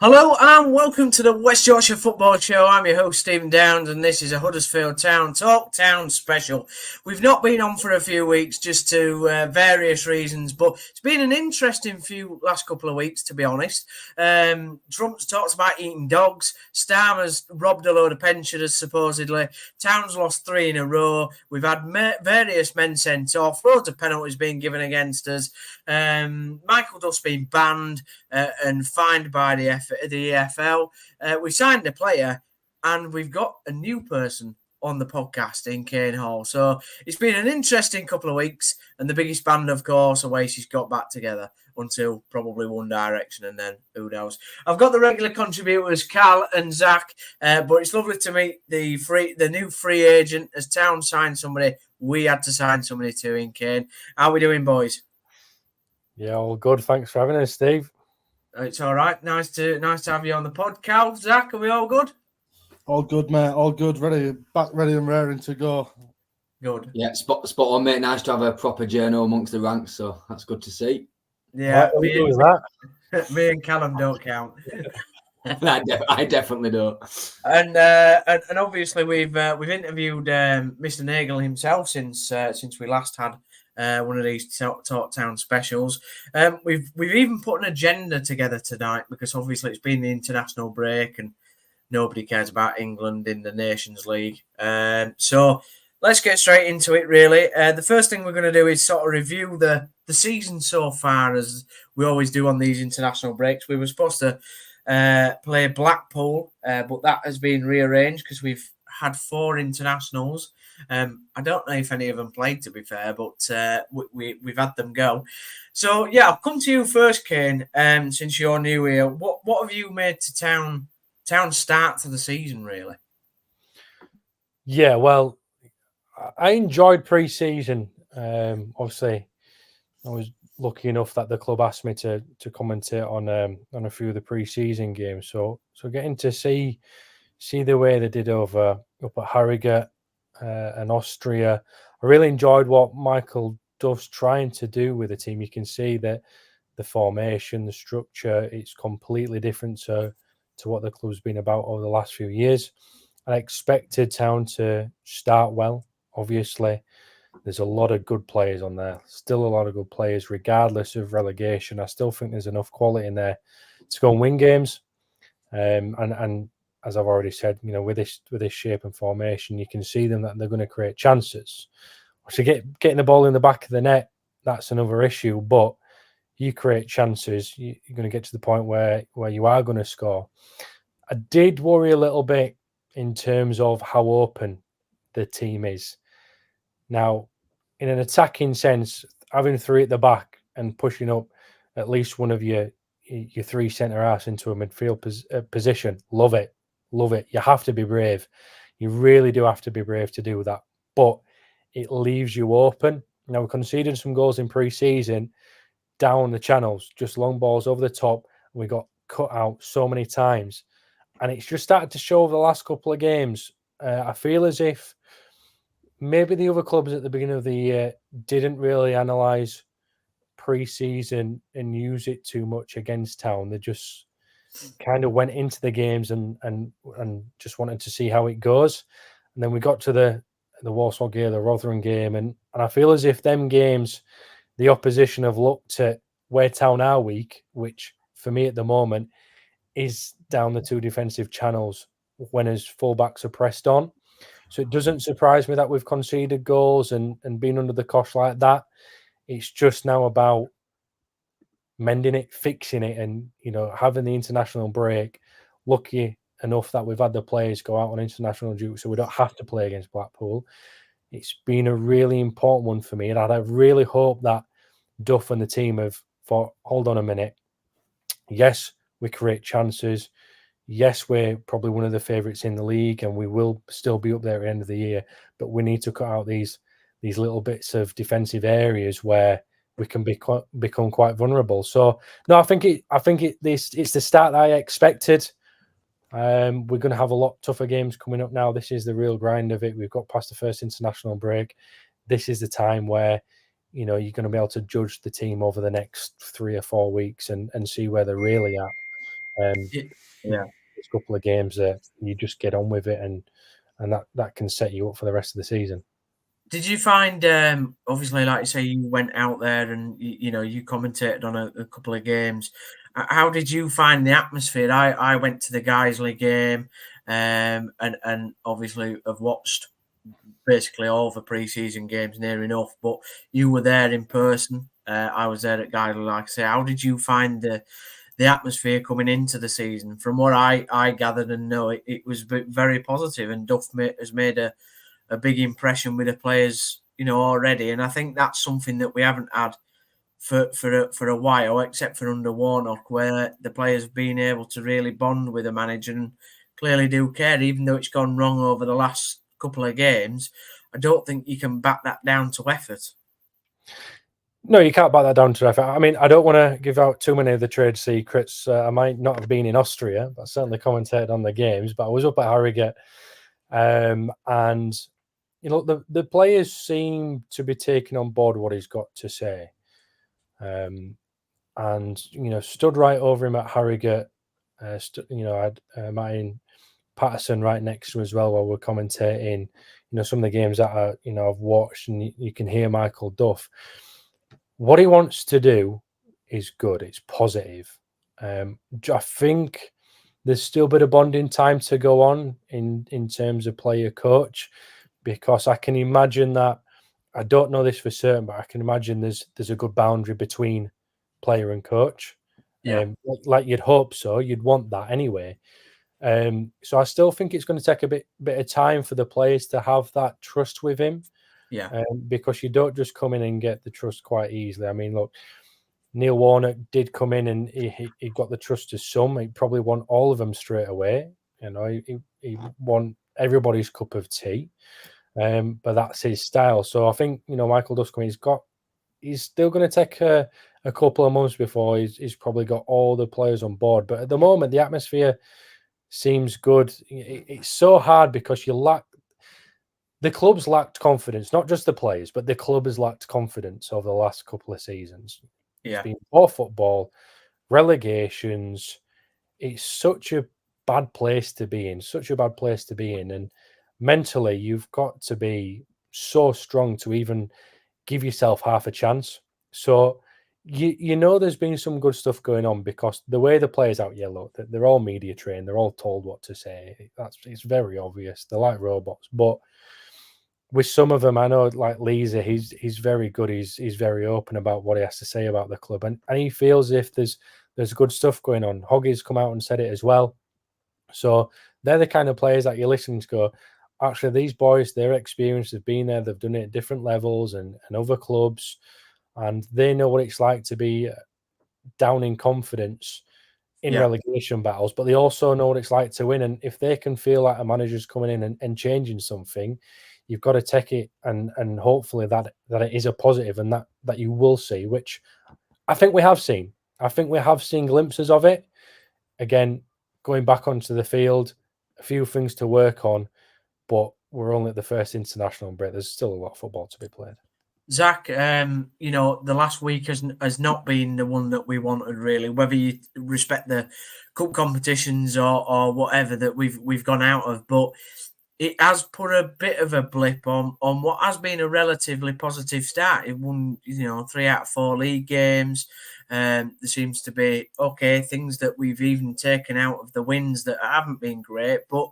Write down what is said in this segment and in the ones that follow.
Hello and welcome to the West Yorkshire Football Show. I'm your host Stephen Downs and this is a Huddersfield Town Talk Town special. We've not been on for a few weeks just to various reasons, but it's been an interesting few last couple of weeks to be honest. Trump's talks about eating dogs, Starmer's robbed a load of pensioners supposedly, Town's lost 3 in a row, we've had various men sent off, loads of penalties being given against us, Michael Duff's been banned and fined by the EFL. We signed a player and we've got a new person on the podcast in Kaine Hall. So it's been an interesting couple of weeks and the biggest band, of course, Oasis got back together until probably One Direction and then who knows. I've got the regular contributors, Carl and Zach, but it's lovely to meet the new free agent. As Town signed somebody, we had to sign somebody too in Kaine. How are we doing, boys? Yeah, all good. Thanks for having us, Steve. It's all right. Nice to have you on the pod, Cal. Zach, are we all good? All good, mate. All good. Ready and raring to go. Good. Yeah, spot on, mate. Nice to have a proper journal amongst the ranks, so that's good to see. Yeah, that? Me and Callum don't count. I definitely don't. And obviously we've interviewed Mr. Nagel himself since we last had one of these Talk Town specials. We've even put an agenda together tonight because obviously it's been the international break and nobody cares about England in the Nations League. So let's get straight into it, really. The first thing we're going to do is sort of review the season so far, as we always do on these international breaks. We were supposed to play Blackpool, but that has been rearranged because we've had 4 internationals. I don't know if any of them played, to be fair, but we've had them go. So, yeah, I'll come to you first, Kaine, since you're new here. What have you made to Town start to the season, really? Yeah, well, I enjoyed pre-season. Obviously, I was lucky enough that the club asked me to commentate on a few of the pre-season games. So getting to see the way they did up at Harrogate and Austria. I really enjoyed what Michael Duff's trying to do with the team. You can see that the formation, the structure, it's completely different to what the club's been about over the last few years. I expected Town to start well, obviously. There's a lot of good players on there. Still a lot of good players, regardless of relegation. I still think there's enough quality in there to go and win games. And as I've already said, with this shape and formation, you can see them that they're going to create chances. So getting the ball in the back of the net, that's another issue. But you create chances, you're going to get to the point where you are going to score. I did worry a little bit in terms of how open the team is. Now, in an attacking sense, having 3 at the back and pushing up at least one of your 3 centre-halves into a midfield position, love it. You have to be brave. You really do have to be brave to do that. But it leaves you open. Now, we conceded some goals in pre-season down the channels, just long balls over the top. We got cut out so many times. And it's just started to show over the last couple of games. I feel as if maybe the other clubs at the beginning of the year didn't really analyse pre-season and use it too much against Town. They just kind of went into the games and just wanted to see how it goes. And then we got to the Walsall game, the Rotherham game, and I feel as if them games, the opposition have looked at where Town are weak, which for me at the moment is down the 2 defensive channels when as fullbacks are pressed on. So it doesn't surprise me that we've conceded goals and been under the cosh like that. It's just now about mending it, fixing it, and having the international break. Lucky enough that we've had the players go out on international duty, so we don't have to play against Blackpool. It's been a really important one for me, and I really hope that Duff and the team have thought, hold on a minute. Yes, we create chances. Yes, we're probably one of the favourites in the league, and we will still be up there at the end of the year. But we need to cut out these little bits of defensive areas where we can become quite vulnerable. So no, I think it's the start I expected. We're going to have a lot tougher games coming up now. This is the real grind of it. We've got past the first international break. This is the time where you're going to be able to judge the team over the next 3 or 4 weeks and see where they're really at. Yeah. There's a couple of games that you just get on with it, and that can set you up for the rest of the season. Did you find, obviously, like you say, you went out there and you commentated on a couple of games. How did you find the atmosphere? I went to the Guiseley game, and obviously have watched basically all the pre-season games near enough. But you were there in person. I was there at Guiseley, like I say. How did you find the atmosphere coming into the season? From what I gathered and know, it was very positive, and Duff has made a big impression with the players, already. And I think that's something that we haven't had for a while, except for under Warnock, where the players have been able to really bond with the manager and clearly do care, even though it's gone wrong over the last couple of games. I don't think you can back that down to effort. No, you can't back that down to effort. I mean, I don't want to give out too many of the trade secrets. I might not have been in Austria, but I certainly commentated on the games. But I was up at Harrogate, and the players seem to be taking on board what he's got to say, and stood right over him at Harrogate. I had Martin Patterson right next to him as well while we're commentating. Some of the games that I've watched, and you can hear Michael Duff. What he wants to do is good. It's positive. I think there's still a bit of bonding time to go on in terms of player coach, because I can imagine that, I don't know this for certain, but I can imagine there's a good boundary between player and coach. Yeah. Like you'd hope so. You'd want that anyway. So I still think it's going to take a bit of time for the players to have that trust with him. Yeah. Because you don't just come in and get the trust quite easily. I mean, look, Neil Warnock did come in and he got the trust of some. He probably won all of them straight away. He won everybody's cup of tea. But that's his style. So I think, Michael Duff coming, he's still going to take a couple of months before he's probably got all the players on board. But at the moment, the atmosphere seems good. It's so hard because the club's lacked confidence, not just the players, but the club has lacked confidence over the last couple of seasons. Yeah. It's been poor football, relegations. It's such a bad place to be in, and mentally you've got to be so strong to even give yourself half a chance. So there's been some good stuff going on, because the way the players out here look, they're all media trained, they're all told what to say. It's very obvious. They're like robots. But with some of them, I know, like Lisa, he's very good. He's very open about what he has to say about the club, and he feels if there's good stuff going on. Hoggy's come out and said it as well. So they're the kind of players that you're listening to go, actually, these boys, their experience have been there, they've done it at different levels and other clubs, and they know what it's like to be down in confidence in relegation battles, but they also know what it's like to win. And if they can feel like a manager's coming in and changing something, you've got to take it and hopefully that it is a positive, and that you will see, which I think we have seen. I think we have seen glimpses of it. Again, going back onto the field, a few things to work on, but we're only at the first international break. There's still a lot of football to be played. Zach, the last week has not been the one that we wanted, really, whether you respect the cup competitions or whatever that we've gone out of, but it has put a bit of a blip on what has been a relatively positive start. It won, 3 out of 4 league games. There seems to be, things that we've even taken out of the wins that haven't been great, but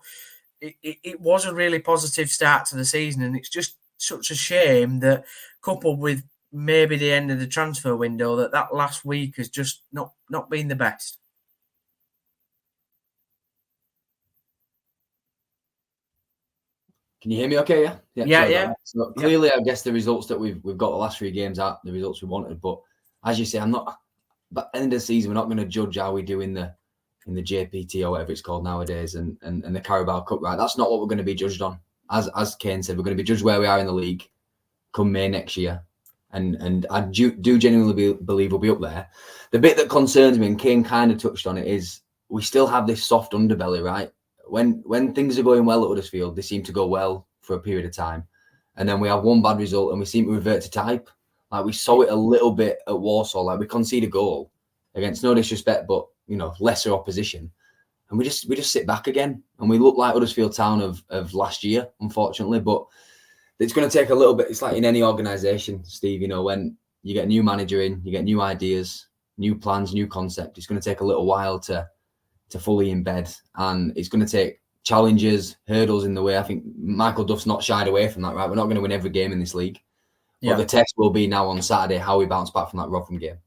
it was a really positive start to the season, and it's just such a shame that, coupled with maybe the end of the transfer window, that last week has just not been the best. Can you hear me okay? Yeah. So clearly, I guess the results that we've got the last 3 games are the results we wanted. But as you say, but at the end of the season, we're not going to judge how we do in the JPT or whatever it's called nowadays and the Carabao Cup, right? That's not what we're going to be judged on. As Kaine said, we're going to be judged where we are in the league come May next year. And I do genuinely believe we'll be up there. The bit that concerns me, and Kaine kind of touched on it, is we still have this soft underbelly, right? When things are going well at Huddersfield, they seem to go well for a period of time. And then we have one bad result and we seem to revert to type. Like we saw it a little bit at Warsaw. Like we concede a goal against, no disrespect, but lesser opposition, and we just sit back again, and we look like Huddersfield Town of last year, unfortunately. But it's going to take a little bit. It's like in any organisation, Steve. When you get a new manager in, you get new ideas, new plans, new concept. It's going to take a little while to fully embed, and it's going to take challenges, hurdles in the way. I think Michael Duff's not shied away from that. Right, we're not going to win every game in this league. But the test will be now on Saturday how we bounce back from that Rotherham game.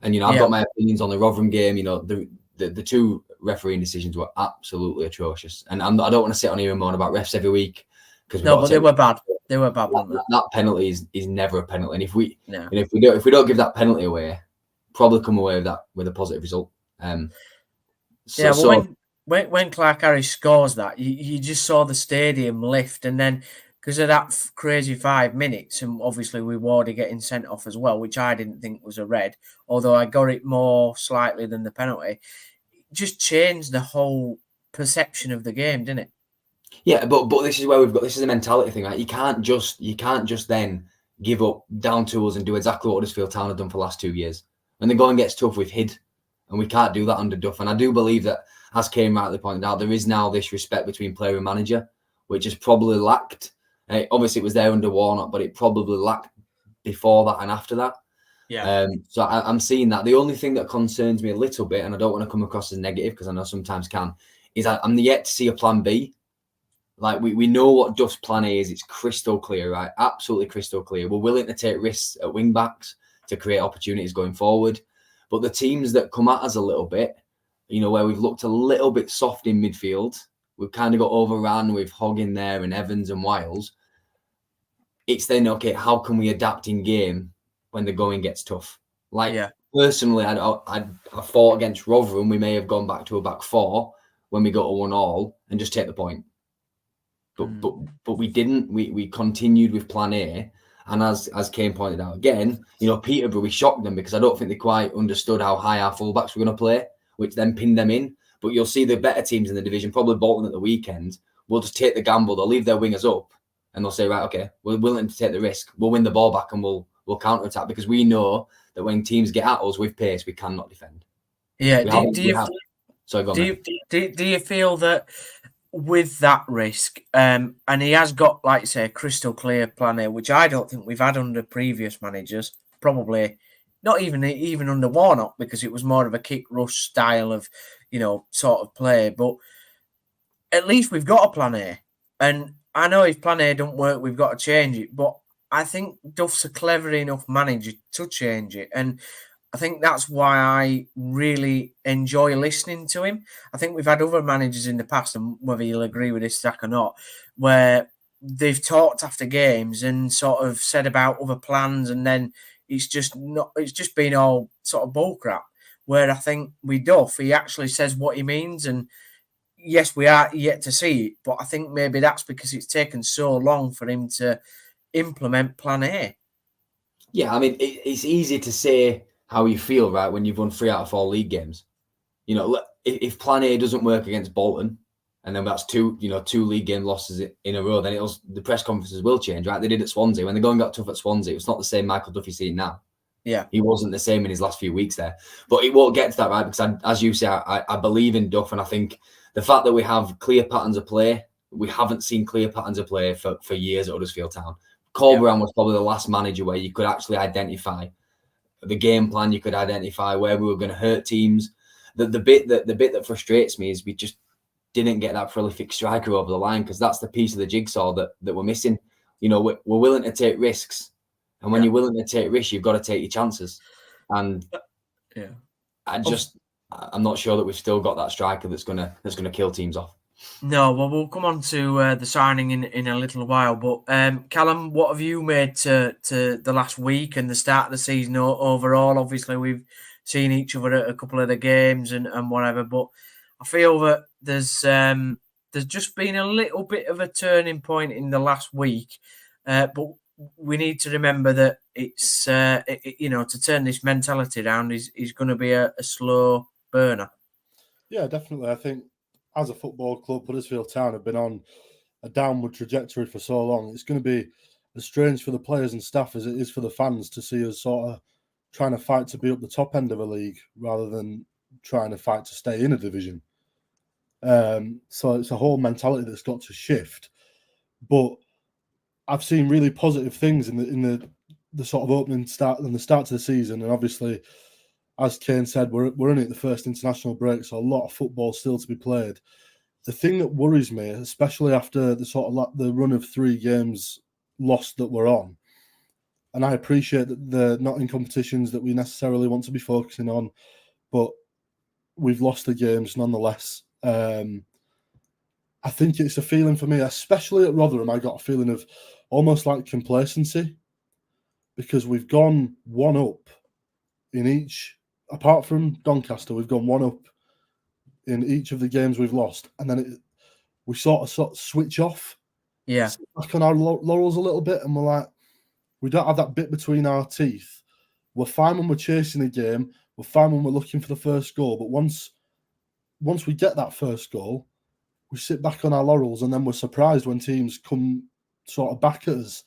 And I've got my opinions on the Rotherham game. The two refereeing decisions were absolutely atrocious, and I don't want to sit on here and moan about refs every week because but they were bad. They were bad. That penalty is never a penalty, and if we don't give that penalty away, probably come away with a positive result. When Clark Harris scores that, you just saw the stadium lift, and then because of that crazy 5 minutes, and obviously with Wardy getting sent off as well, which I didn't think was a red, although I got it more slightly than the penalty, it just changed the whole perception of the game, didn't it? Yeah, but this is where this is a mentality thing, right? You can't just then give up down tools and do exactly what Huddersfield Town have done for the last 2 years. When the going gets tough, we've hid, and we can't do that under Duff. And I do believe that, as Kaine rightly pointed out, there is now this respect between player and manager, which has probably lacked. Obviously, it was there under Warnock, but it probably lacked before that and after that. Yeah. So I'm seeing that. The only thing that concerns me a little bit, and I don't want to come across as negative because I know sometimes can, is I'm yet to see a plan B. Like we know what Duff's plan A is. It's crystal clear, right? Absolutely crystal clear. We're willing to take risks at wing backs to create opportunities going forward. But the teams that come at us a little bit, where we've looked a little bit soft in midfield, we've kind of got overrun with Hogg in there and Evans and Wiles. It's then, okay, how can we adapt in game when the going gets tough? Personally, I thought against Rotherham, we may have gone back to a back four when we got a 1-1 and just take the point. But we didn't. We continued with plan A. And as Kaine pointed out again, Peterborough, we shocked them because I don't think they quite understood how high our fullbacks were going to play, which then pinned them in. But you'll see the better teams in the division, probably Bolton at the weekend, will just take the gamble. They'll leave their wingers up and they'll say, right, okay, we're willing to take the risk. We'll win the ball back and we'll counter-attack because we know that when teams get at us with pace, we cannot defend. Yeah. Do you feel that with that risk, and he has got, like you say, a crystal clear plan A, which I don't think we've had under previous managers, probably not even under Warnock, because it was more of a kick rush style of, sort of play. But at least we've got a plan A. And I know if plan A don't work, we've got to change it. But I think Duff's a clever enough manager to change it. And I think that's why I really enjoy listening to him. I think we've had other managers in the past, and whether you'll agree with this, Zach, or not, where they've talked after games and sort of said about other plans, and then it's just been all sort of bullcrap. Where I think with Duff, he actually says what he means, and yes, we are yet to see it, but I think maybe that's because it's taken so long for him to implement plan A. Yeah, I mean, it's easy to say how you feel, right, when you've won 3 out of 4 league games. If plan A doesn't work against Bolton, and then that's two league game losses in a row, then the press conferences will change, right? They did at Swansea. When the going got tough at Swansea, it's not the same Michael Duff you see now. Yeah. He wasn't the same in his last few weeks there. But it won't get to that, right? Because as you say, I believe in Duff, and I think the fact that we have clear patterns of play, we haven't seen clear patterns of play for years at Huddersfield Town. Corberan was probably the last manager where you could actually identify the game plan, you could identify where we were going to hurt teams. The bit that frustrates me is we just didn't get that prolific striker over the line, because that's the piece of the jigsaw that we're missing. We're willing to take risks, and when you're willing to take risks, you've got to take your chances. And I'm not sure that we've still got that striker that's gonna kill teams off. No, well, we'll come on to the signing in a little while. But Callum, what have you made to the last week and the start of the season overall? Obviously, we've seen each other at a couple of the games and whatever, but I feel that there's just been a little bit of a turning point in the last week. But we need to remember that it's to turn this mentality around is going to be a slow burner. Yeah, definitely. I think, as a football club, Huddersfield Town have been on a downward trajectory for so long. It's going to be as strange for the players and staff as it is for the fans to see us sort of trying to fight to be up the top end of a league rather than trying to fight to stay in a division. So it's a whole mentality that's got to shift. But I've seen really positive things in the sort of opening start and the start to the season, and obviously, as Kaine said, we're only at the first international break, so a lot of football still to be played. The thing that worries me, especially after the sort of the run of 3 games lost that we're on, and I appreciate that they're not in competitions that we necessarily want to be focusing on, but we've lost the games nonetheless. I think it's a feeling for me, especially at Rotherham. I got a feeling of almost like complacency, because we've gone 1 up in each, apart from Doncaster, we've gone 1 up in each of the games we've lost, and then we sort of switch off, sit back on our laurels a little bit, and we're like, we don't have that bit between our teeth. We're fine when we're chasing a game, we're fine when we're looking for the first goal, but once we get that first goal, we sit back on our laurels, and then we're surprised when teams come sort of back at us,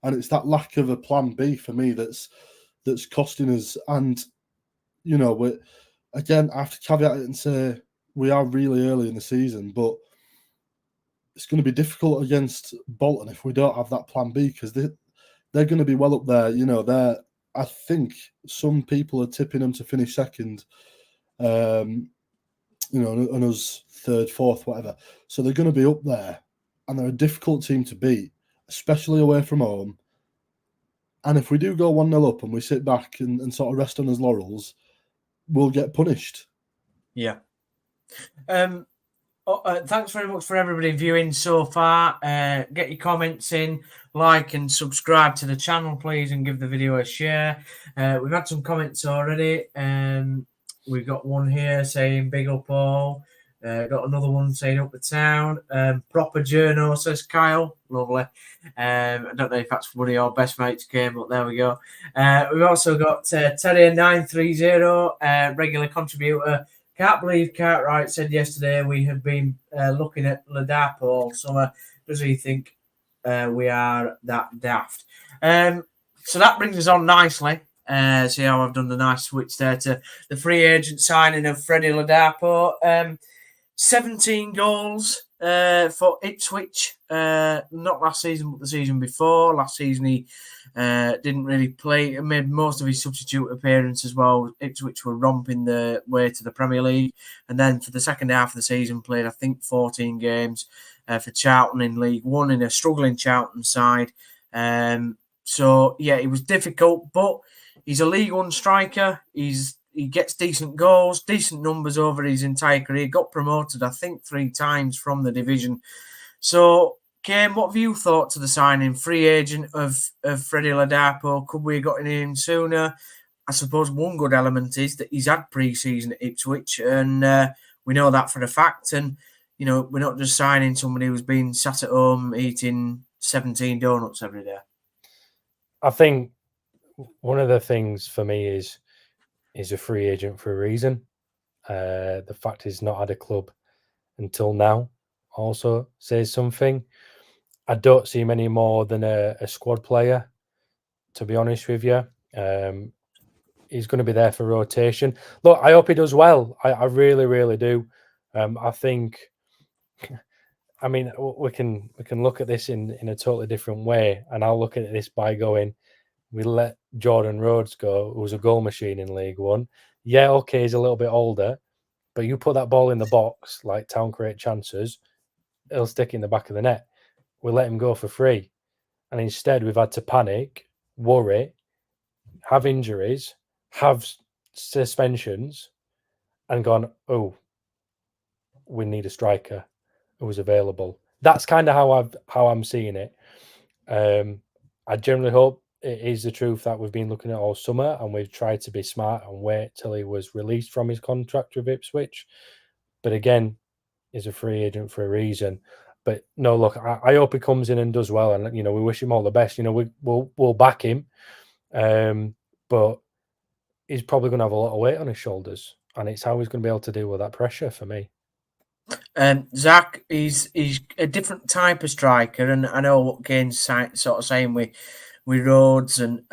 and it's that lack of a plan B for me that's costing us. And you know, again, I have to caveat it and say we are really early in the season, but it's going to be difficult against Bolton if we don't have that plan B, because they're going to be well up there. You know, I think some people are tipping them to finish second, you know, and us third, fourth, whatever. So they're going to be up there, and they're a difficult team to beat, especially away from home. And if we do go 1-0 up and we sit back and sort of rest on his laurels, we'll get punished. Yeah. Thanks very much for everybody viewing so far. Get your comments in, like and subscribe to the channel, please, and give the video a share. We've had some comments already. We've got one here saying big up all. Got another one saying up the town. Proper journo, says Kyle. Lovely. I don't know if that's one of your best mates, Kaine, but there we go. We've also got Terrier930, regular contributor. Can't believe Cartwright said yesterday we have been looking at Ladapo all summer. Does he think we are that daft? So that brings us on nicely. See how I've done the nice switch there to the free agent signing of Freddie Ladapo. 17 goals for Ipswich. Not last season, but the season before. Last season he didn't really play. He made most of his substitute appearance as well. Ipswich were romping the way to the Premier League. And then for the second half of the season, played, I think, 14 games for Charlton in League One in a struggling Charlton side. So, yeah, it was difficult, but he's a League One striker. He gets decent goals, decent numbers over his entire career. Got promoted, I think, 3 times from the division. So, Kaine, what have you thought to the signing, free agent of Freddie Ladapo? Could we have gotten him sooner? I suppose one good element is that he's had pre-season at Ipswich, and we know that for a fact. And, you know, we're not just signing somebody who's been sat at home eating 17 donuts every day. I think one of the things for me is a free agent for a reason. The fact he's not had a club until now also says something. I don't see him any more than a squad player, to be honest with you. He's going to be there for rotation. Look, I hope he does well. I really, really do. I think, I mean, we can look at this in a totally different way, and I'll look at this by going, we let Jordan Rhodes go, who was a goal machine in League One. Yeah, okay, he's a little bit older, but you put that ball in the box, like Town create chances, it'll stick in the back of the net. We let him go for free. And instead, we've had to panic, worry, have injuries, have suspensions, and gone, oh, we need a striker who was available. That's kind of how I'm seeing it. I generally hope it is the truth that we've been looking at all summer, and we've tried to be smart and wait till he was released from his contract with Ipswich. But again, he's a free agent for a reason. But no, look, I hope he comes in and does well, and you know, we wish him all the best. You know, we'll back him, but he's probably going to have a lot of weight on his shoulders, and it's how he's going to be able to deal with that pressure for me. Zach, he's a different type of striker, and I know what Kaine's sort of saying with with Rhodes and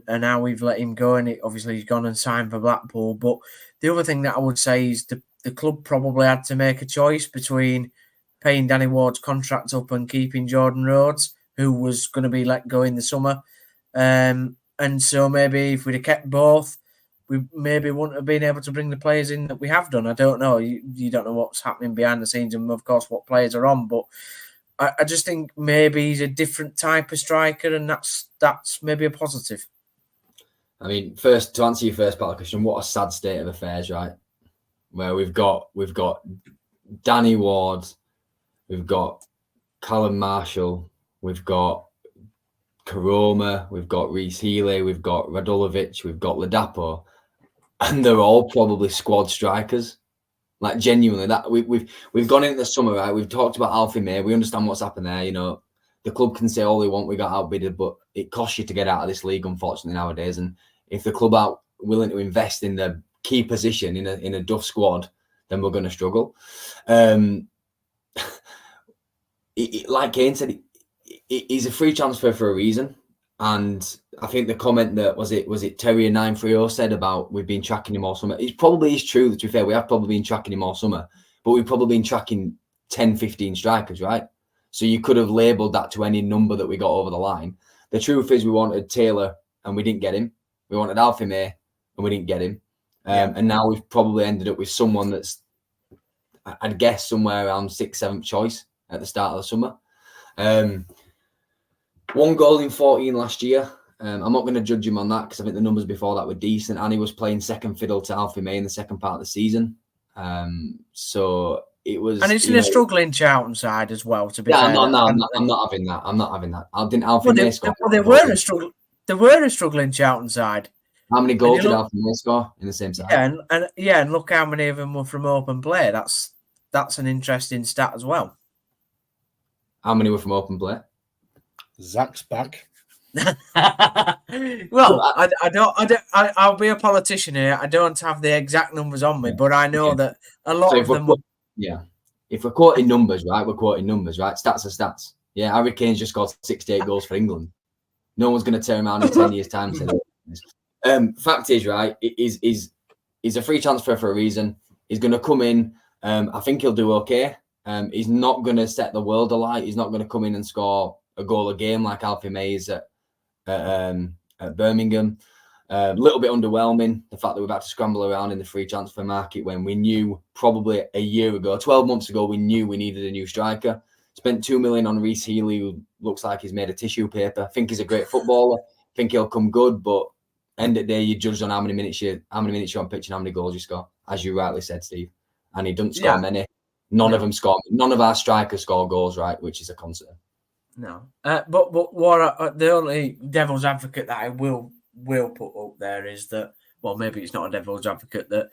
how we've let him go, and obviously he's gone and signed for Blackpool. But the other thing that I would say is the club probably had to make a choice between paying Danny Ward's contract up and keeping Jordan Rhodes, who was going to be let go in the summer. And so maybe if we'd have kept both, we maybe wouldn't have been able to bring the players in that we have done. I don't know. You don't know what's happening behind the scenes and, of course, what players are on. But I just think maybe he's a different type of striker, and that's maybe a positive. I mean, first, to answer your first part of the question, what a sad state of affairs, right? Where we've got Danny Ward, we've got Callum Marshall, we've got Karoma, we've got Reece Healy, we've got Radulovic, we've got Ladapo, and they're all probably squad strikers. Like, genuinely, that we've gone into the summer, right? We've talked about Alfie May. We understand what's happened there. You know, the club can say all they want. We got outbidded, but it costs you to get out of this league, unfortunately, nowadays. And if the club aren't willing to invest in the key position in a duff squad, then we're going to struggle. Like Kaine said, he's a free transfer for a reason. And I think the comment that was it Terrier 930 said about we've been tracking him all summer. It probably is true, to be fair. We have probably been tracking him all summer, but we've probably been tracking 10, 15 strikers, right? So you could have labelled that to any number that we got over the line. The truth is we wanted Taylor and we didn't get him. We wanted Alfie May and we didn't get him. And now we've probably ended up with someone that's, I'd guess, somewhere around 6th, 7th choice at the start of the summer. 1 goal in 14 last year. I'm not going to judge him on that because I think the numbers before that were decent. And he was playing second fiddle to Alfie May in the second part of the season. So it was. And it's in a struggling Charlton side as well, to be fair. I'm not having that. I'm not having that. I didn't Alfie May score. Well, they were a struggling Charlton side. How many goals did Alfie May score in the same side? Yeah, and look how many of them were from open play. That's an interesting stat as well. How many were from open play? Zach's back. Well, I'll be a politician here. I don't have the exact numbers on me, but I know that a lot of them. If we're quoting numbers, right? We're quoting numbers, right? Stats are stats. Yeah, Harry Kane's just scored 68 goals for England. No one's going to turn around in 10 years' time. Fact is, right? He's a free transfer for a reason. He's going to come in. I think he'll do okay. He's not going to set the world alight. He's not going to come in and score a goal a game like Alfie May is at Birmingham. A little bit underwhelming, the fact that we've had to scramble around in the free transfer market when we knew probably a year ago, 12 months ago, we knew we needed a new striker. Spent 2 million on Reece Healy, who looks like he's made of tissue paper. I think he's a great footballer. I think he'll come good, but end of the day, you judge on how many minutes you're on pitch and how many goals you score, as you rightly said, Steve. And he doesn't score many. None of them score. None of our strikers score goals, right? Which is a concern. No, but what the only devil's advocate that I will put up there is that, well, maybe it's not a devil's advocate, that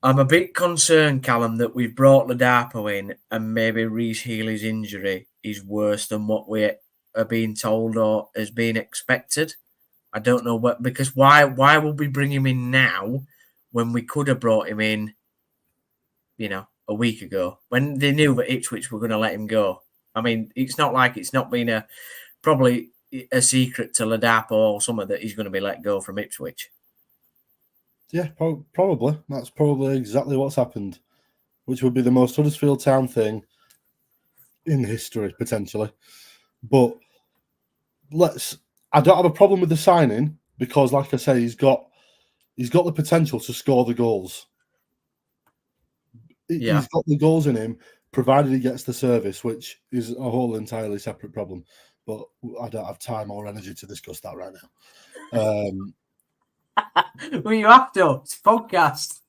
I'm a bit concerned, Callum, that we've brought Ladapo in and maybe Reece Healy's injury is worse than what we are being told or is being expected. I don't know what, because why would we bring him in now when we could have brought him in, a week ago when they knew that Ipswich were going to let him go? I mean, it's not like it's not been probably a secret to Ladapo or something that he's going to be let go from Ipswich. Yeah, probably. That's probably exactly what's happened, which would be the most Huddersfield Town thing in history, potentially. But I don't have a problem with the signing because, like I say, he's got the potential to score the goals. Yeah. He's got the goals in him, provided he gets the service, which is a whole entirely separate problem. But I don't have time or energy to discuss that right now. Well, you have to. It's a podcast.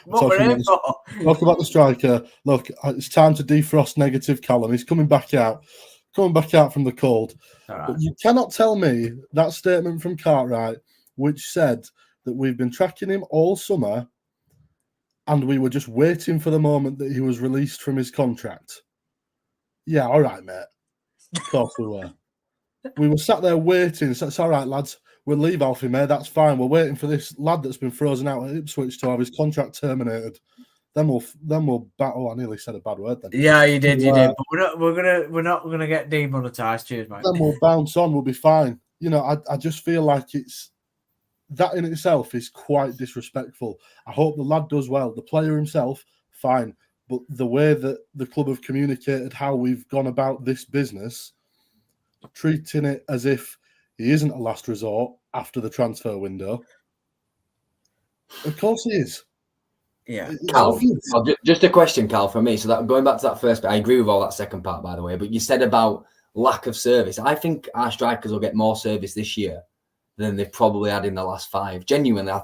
What we're here for. Talk about the striker. Look, it's time to defrost negative Callum. He's coming back out from the cold. Right. But you cannot tell me that statement from Cartwright, which said that we've been tracking him all summer and we were just waiting for the moment that he was released from his contract. Yeah, all right, mate. Of course we were. We were sat there waiting. So it's all right, lads. We'll leave Alfie May. That's fine. We're waiting for this lad that's been frozen out at Ipswich to have his contract terminated. Then we'll battle. I nearly said a bad word then. Yeah, you did. But we're not gonna get demonetized. Cheers, mate. Then we'll bounce on. We'll be fine. I just feel like it's that in itself is quite disrespectful. I hope the lad does well. The player himself, fine. But the way that the club have communicated how we've gone about this business, treating it as if he isn't a last resort after the transfer window. Of course he is. Yeah. Cal, just a question, Cal, for me. So that going back to that first bit, I agree with all that second part, by the way. But you said about lack of service. I think our strikers will get more service this year than they've probably had in the last 5. Genuinely, I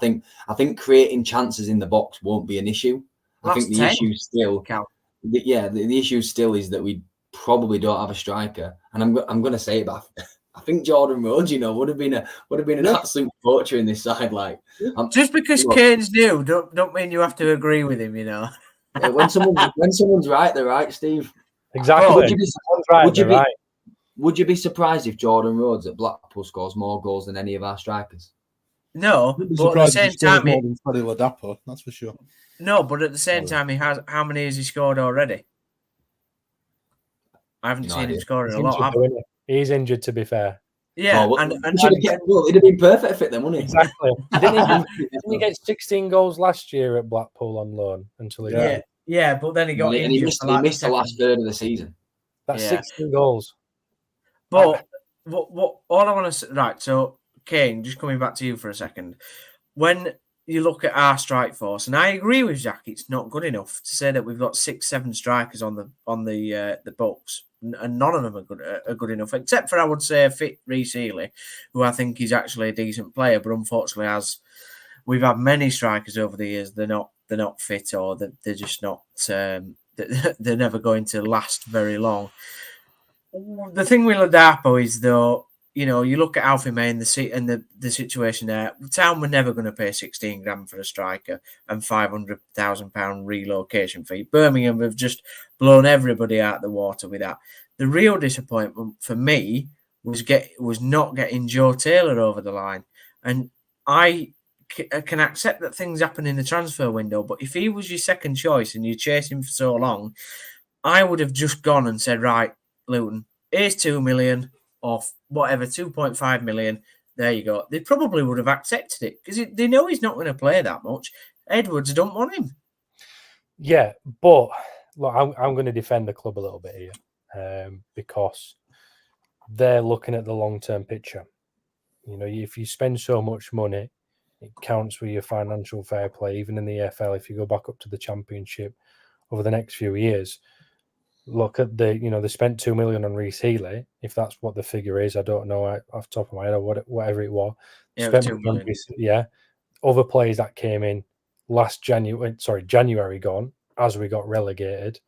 think creating chances in the box won't be an issue. I think the issue still, the issue still is that we probably don't have a striker. And I'm going to say it, but I think Jordan Rhodes, would have been an absolute torture in this side. Like, just because Kaine's new, don't mean you have to agree with him. When someone's right, they're right, Steve. Exactly. Would you be surprised if Jordan Rhodes at Blackpool scores more goals than any of our strikers? No, but at the same time, Ladapo, that's for sure. No, but at the same time, he has how many has he scored already? I haven't seen him scoring a lot. He's injured, to be fair. Yeah, it'd have been perfect fit then, wouldn't it? Exactly. Didn't he get 16 goals last year at Blackpool on loan until he Yeah, but then he got injured. He missed the last third of the season. That's 16 goals. But what all I want to say, right? So Kaine, just coming back to you for a second, when you look at our strike force, and I agree with Jack, it's not good enough to say that we've got 6-7 strikers on the books, and none of them are good enough, except for I would say fit Reece Healy, who I think is actually a decent player, but unfortunately, as we've had many strikers over the years, they're not fit, or they're just not. They're never going to last very long. The thing with Ladapo is, though, you look at Alfie May and the situation there. Town were never going to pay 16 grand for a striker and £500,000 relocation fee. Birmingham have just blown everybody out of the water with that. The real disappointment for me was not getting Joe Taylor over the line. And I can accept that things happen in the transfer window, but if he was your second choice and you chase him for so long, I would have just gone and said, right, Luton, here's 2 million or whatever, 2.5 million. There you go. They probably would have accepted it because they know he's not going to play that much. Edwards don't want him. Yeah, but look, I'm going to defend the club a little bit here because they're looking at the long-term picture. If you spend so much money, it counts with your financial fair play, even in the EFL. If you go back up to the Championship over the next few years, look at they spent 2 million on Reece Healy. If that's what the figure is, I don't know off the top of my head or whatever it was. Yeah, spent 2 million. Other players that came in January gone as we got relegated.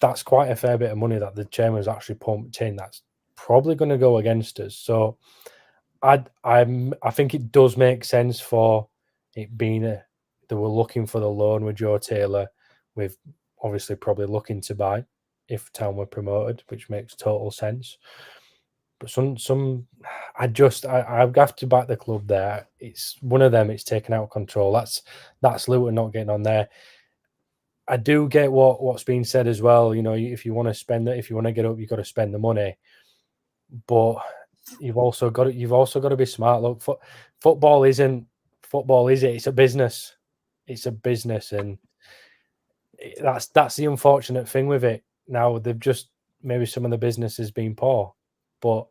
That's quite a fair bit of money that the chairman's actually pumped in. That's probably going to go against us. So I think it does make sense for it being they were looking for the loan with Joe Taylor, with obviously probably looking to buy if Town were promoted, which makes total sense. But I have to back the club there. It's one of them. It's taken out of control. That's Luton not getting on there. I do get what's being said as well. If you want to spend it, if you want to get up, you've got to spend the money. But you've also got to be smart. Look, football isn't football, is it? It's a business. It's a business, and that's the unfortunate thing with it. Now they've just maybe some of the business has been poor, but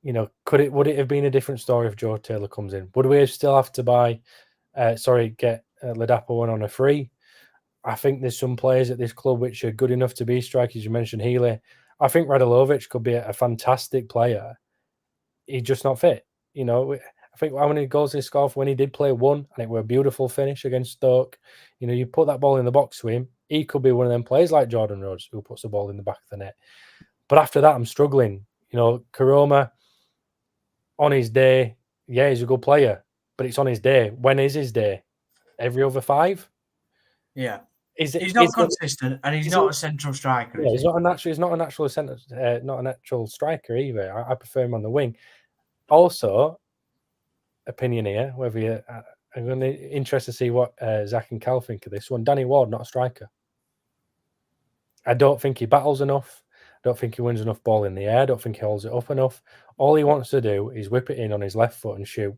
would it have been a different story if Joe Taylor comes in? Would we still have to get Ladapo on a free? I think there's some players at this club which are good enough to be strikers. You mentioned Healy. I think Radulovic could be a fantastic player. He's just not fit. I think how many goals he scored when he did play one, and it were a beautiful finish against Stoke. You put that ball in the box to him, he could be one of them players like Jordan Rhodes who puts the ball in the back of the net. But after that, I'm struggling. Karoma, on his day, yeah, he's a good player, but it's on his day. When is his day? Every other 5? Yeah. He's not consistent, and he's not a central striker. Yeah, he's not a natural center, not a natural striker either. I prefer him on the wing. Also, opinion here, whether I'm going to interested to see what Zach and Cal think of this one. Danny Ward, not a striker. I don't think he battles enough. Don't think he wins enough ball in the air. Don't think he holds it up enough. All he wants to do is whip it in on his left foot and shoot.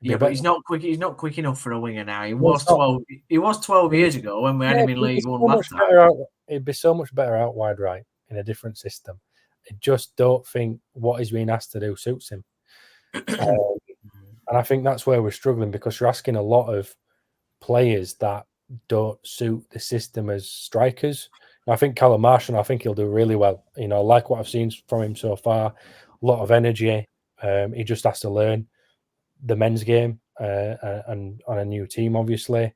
Yeah, but he's not quick. He's not quick enough for a winger now. He Well, was 12. He was 12 years ago when we had him in League One last time. It'd be so much better out wide right in a different system. I just don't think what he's being asked to do suits him. And I think that's where we're struggling, because you're asking a lot of players that don't suit the system as strikers. I think Callum Marshall, I think he'll do really well. You know, like what I've seen from him so far, a lot of energy. He just has to learn the men's game and on a new team, obviously.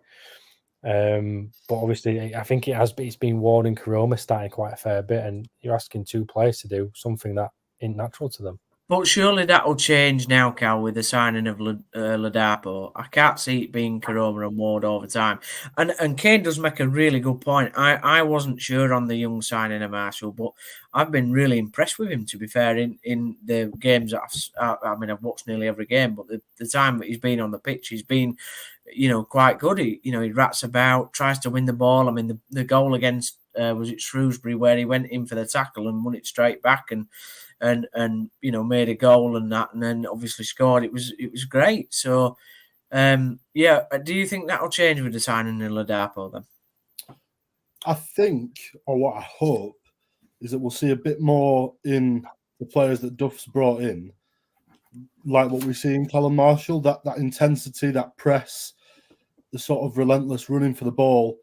But obviously, I think it's been Ward and Karoma starting quite a fair bit, and you're asking two players to do something that isn't natural to them. But surely that will change now, Cal, with the signing of Ladapo. I can't see it being Karoma and Ward all the time. And Kaine does make a really good point. I wasn't sure on the young signing of Marshall, but I've been really impressed with him, to be fair, in the games that I've watched nearly every game, but the time that he's been on the pitch, he's been, quite good. He rats about, tries to win the ball. I mean, the goal against, was it Shrewsbury, where he went in for the tackle and won it straight back and made a goal and that, and then obviously scored. It was great. So do you think that'll change with the signing of Ladapo then? I think, or what I hope, is that we'll see a bit more in the players that Duff's brought in, like what we see in Callum Marshall, that intensity, that press, the sort of relentless running for the ball.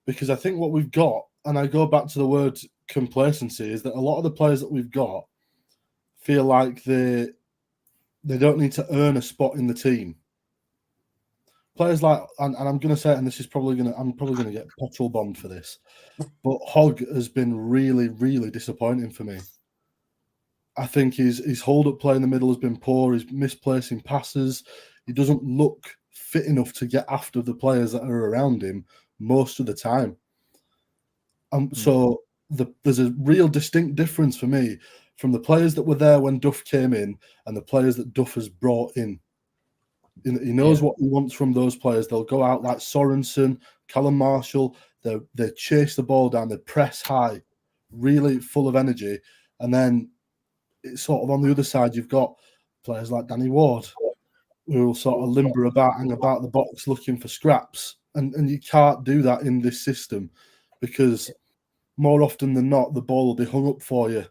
Because I think what we've got, and I go back to the word complacency, is that a lot of the players that we've got feel like they don't need to earn a spot in the team. Players like, and I'm going to say it, and I'm probably going to get petrol bombed for this, but Hogg has been really, really disappointing for me. I think his hold-up play in the middle has been poor. He's misplacing passes. He doesn't look fit enough to get after the players that are around him most of the time. So there's a real distinct difference for me from the players that were there when Duff came in and the players that Duff has brought in. He knows what he wants from those players. They'll go out like Sorensen, Callum Marshall. They chase the ball down. They press high, really full of energy. And then it's sort of on the other side, you've got players like Danny Ward who will sort of limber about, hang about the box looking for scraps. And you can't do that in this system, because more often than not, the ball will be hung up for you,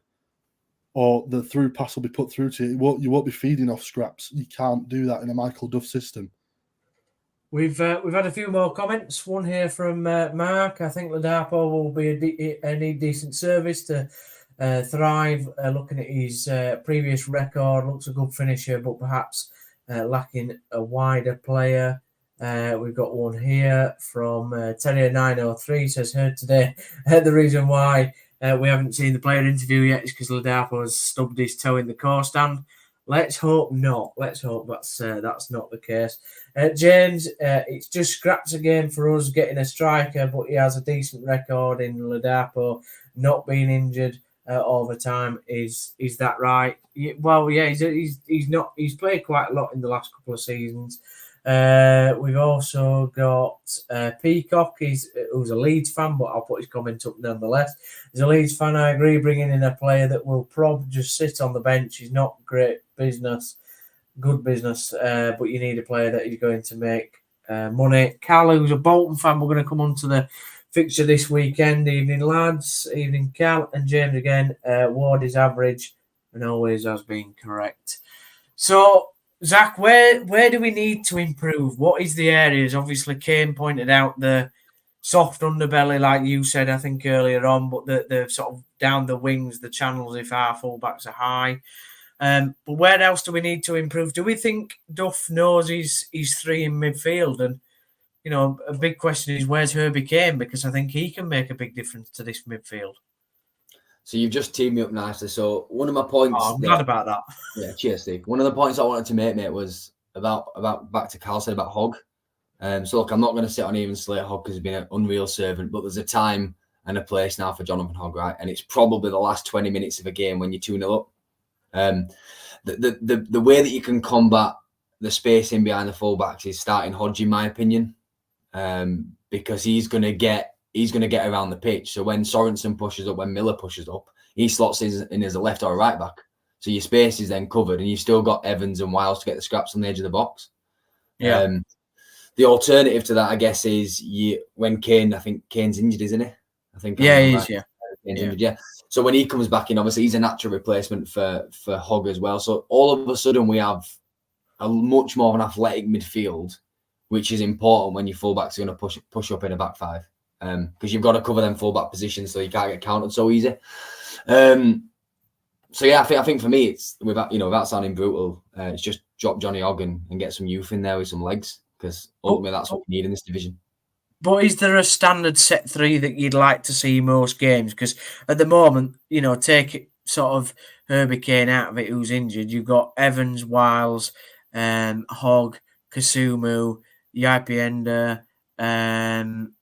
or the through pass will be put through to you. You won't be feeding off scraps. You can't do that in a Michael Duff system. We've had a few more comments. One here from Mark. I think Ladapo will be a decent service to thrive. Looking at his previous record, looks a good finisher, but perhaps lacking a wider player. We've got one here from Terrier 903. Says, heard today the reason why we haven't seen the player interview yet is because Ladapo has stubbed his toe in the core stand. Let's hope not. Let's hope that's not the case. James, it's just scraps again for us getting a striker, but he has a decent record in Ladapo not being injured all the time. Is that right? Well, yeah, he's played quite a lot in the last couple of seasons. We've also got Peacock, who's a Leeds fan, but I'll put his comment up nonetheless. He's a Leeds fan. I agree, bringing in a player that will probably just sit on the bench is not great business, good business, but you need a player that is going to make money. Cal, who's a Bolton fan, we're going to come on to the fixture this weekend. Evening, lads. Evening, Cal. And James again. Ward is average and always has been correct. So, Zach, where do we need to improve? What is the areas? Obviously, Kaine pointed out the soft underbelly, like you said, I think earlier on, but the sort of down the wings, the channels if our fullbacks are high. But where else do we need to improve? Do we think Duff knows he's three in midfield? And, a big question is, where's Herbie Kaine? Because I think he can make a big difference to this midfield. So you've just teamed me up nicely. So one of my points... I'm glad about that. Yeah, cheers, Steve. One of the points I wanted to make, mate, was about back to Cal said about Hogg. So look, I'm not going to sit on even slate Hogg because he's been an unreal servant, but there's a time and a place now for Jonathan Hogg, right? And it's probably the last 20 minutes of a game when you're 2-0 up. The way that you can combat the spacing behind the fullbacks is starting Hodge, in my opinion, because he's going to get he's going to get around the pitch. So when Sorensen pushes up, when Miller pushes up, he slots in as a left or a right back. So your space is then covered, and you've still got Evans and Wiles to get the scraps on the edge of the box. Yeah. The alternative to that, I guess, is when Kaine. I think Kaine's injured, isn't he? I think. Yeah, he is. Right. Yeah. Kaine's injured. Yeah. So when he comes back in, obviously he's a natural replacement for Hogg as well. So all of a sudden we have a much more of an athletic midfield, which is important when your fullbacks are going to push up in a back five, because you've got to cover them fullback positions so you can't get countered so easy. So yeah, I think for me it's without sounding brutal, it's just drop Johnny Hogg and get some youth in there with some legs, because ultimately that's what we need in this division. But is there a standard set three that you'd like to see most games? Because at the moment, take it sort of Herbie Kaine out of it, who's injured. You've got Evans, Wiles, Hogg, Kasumu, Yapienda,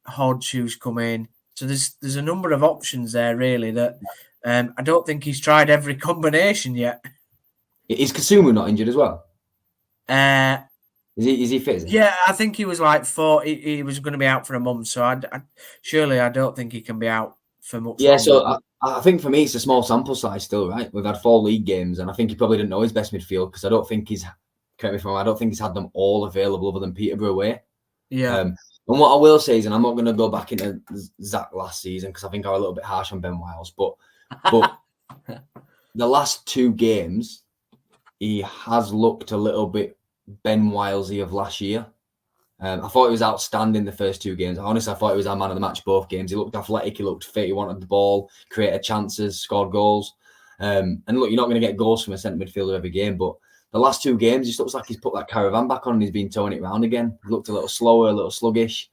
Hodge, who's come in. So there's a number of options there, really, that I don't think he's tried every combination yet. Is Kasumu not injured as well? Is he fit? Yeah, I think he was like 4. He was going to be out for a month, so I don't think he can be out for much longer. So I think for me it's a small sample size still, right? We've had 4 league games, and I think he probably didn't know his best midfield, because I don't think he's had them all available other than Peterborough away. Yeah. And what I will say is, and I'm not going to go back into Zach last season because I think I was a little bit harsh on Ben Wiles, but the last 2 games he has looked a little bit Ben Wilesy of last year. I thought he was outstanding the first 2 games. Honestly, I thought he was our man of the match both games. He looked athletic, he looked fit, he wanted the ball, created chances, scored goals. And look, you're not going to get goals from a centre midfielder every game, but the last 2 games, he just looks like he's put that caravan back on and he's been towing it around again. He looked a little slower, a little sluggish,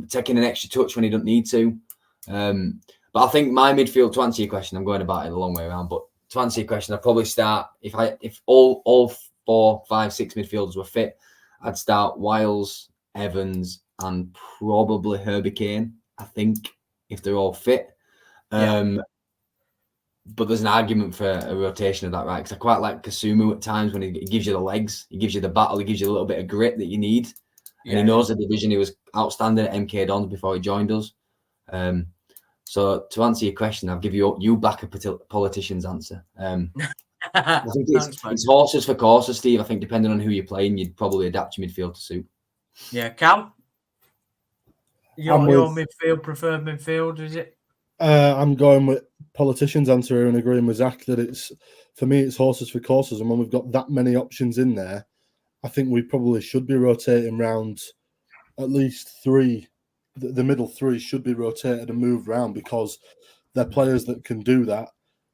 taking an extra touch when he doesn't need to. But I think my midfield, to answer your question, I'm going about it a long way around, but to answer your question, I'd probably start, if all 4, 5, 6 midfielders were fit, I'd start Wiles, Evans, and probably Herbie Kaine, I think, if they're all fit. But there's an argument for a rotation of that, right? Because I quite like Kasumu at times when he gives you the legs, he gives you the battle, he gives you a little bit of grit that you need. And he knows the division. He was outstanding at MK Dons before he joined us. So to answer your question, I'll give you back a politician's answer. I think it's horses for courses, Steve. I think depending on who you're playing, you'd probably adapt your midfield to suit. Yeah, Cal? Your preferred midfield, is it? I'm going with politician's answer here and agreeing with Zach that for me it's horses for courses, and when we've got that many options in there, I think we probably should be rotating round at least 3. The middle 3 should be rotated and moved round because they're players that can do that.